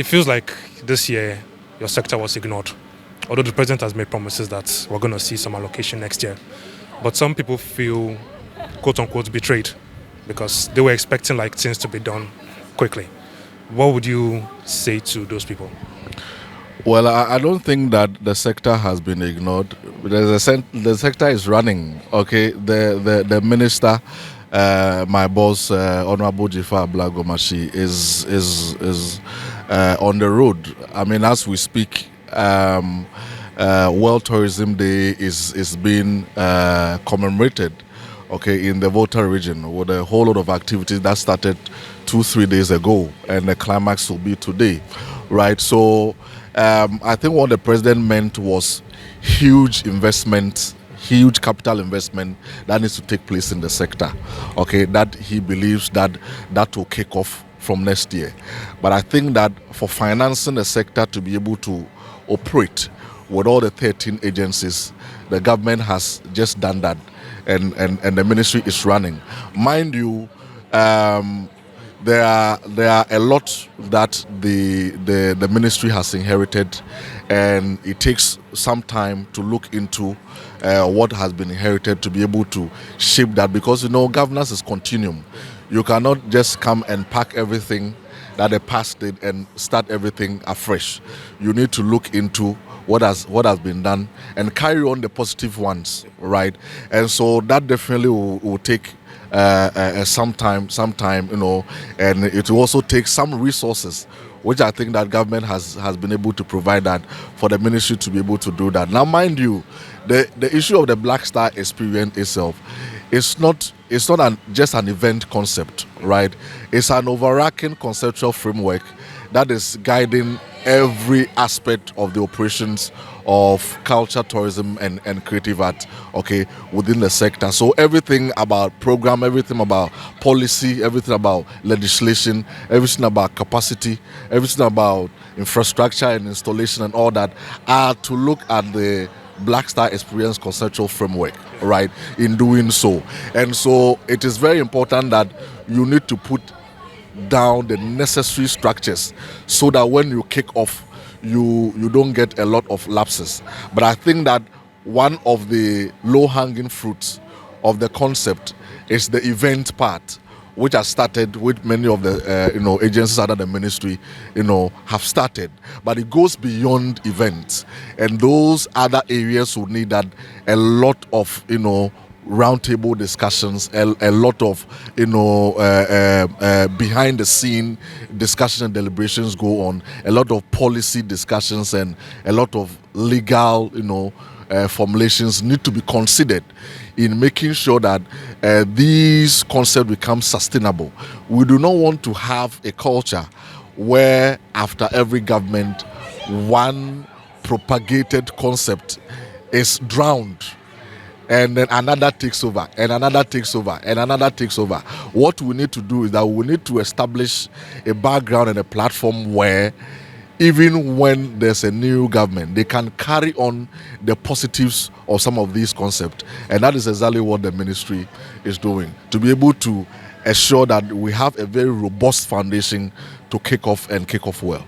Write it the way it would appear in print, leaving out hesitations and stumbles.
it feels like this year your sector was ignored. Although the president has made promises that we're going to see some allocation next year. But some people feel, quote unquote, betrayed because they were expecting like things to be done quickly. What would you say to those people? Well, I don't think that the sector has been ignored. The sector is running. Okay, the minister, my boss, Honorable Jifa Blagomashi, is on the road. I mean, as we speak, World Tourism Day is being commemorated. Okay, in the Volta region, with a whole lot of activities that started 2-3 days ago, and the climax will be today, right? So I think what the president meant was huge investment, huge capital investment that needs to take place in the sector. Okay, that he believes that will kick off from next year. But I think that for financing the sector to be able to operate with all the 13 agencies, the government has just done that. And the ministry is running. Mind you, there are a lot that the ministry has inherited, and it takes some time to look into what has been inherited to be able to shape that, because governance is continuum. You cannot just come and pack everything that the past did and start everything afresh. You need to look into what has been done and carry on the positive ones, right? And so that definitely will take some time, and it will also take some resources, which I think that government has been able to provide that for the ministry to be able to do that. Now, mind you, the issue of the Black Star experience itself, it's not just an event concept, right? It's an overarching conceptual framework that is guiding every aspect of the operations of culture, tourism, and creative art, okay, within the sector. So everything about program, everything about policy, everything about legislation, everything about capacity, everything about infrastructure and installation and all that are to look at the Black Star Experience conceptual framework, right, in doing so. And so it is very important that you need to put down the necessary structures so that when you kick off, you don't get a lot of lapses. But I think that one of the low-hanging fruits of the concept is the event part, which has started with many of the agencies under the ministry, have started. But it goes beyond events, and those other areas will need that a lot of roundtable discussions, a lot of behind the scene discussion and deliberations go on, a lot of policy discussions and a lot of legal formulations need to be considered in making sure that these concepts become sustainable. We do not want to have a culture where after every government one propagated concept is drowned, and then another takes over, and another takes over, and another takes over. What we need to do is that we need to establish a background and a platform where even when there's a new government, they can carry on the positives of some of these concepts. And that is exactly what the ministry is doing, to be able to ensure that we have a very robust foundation to kick off well.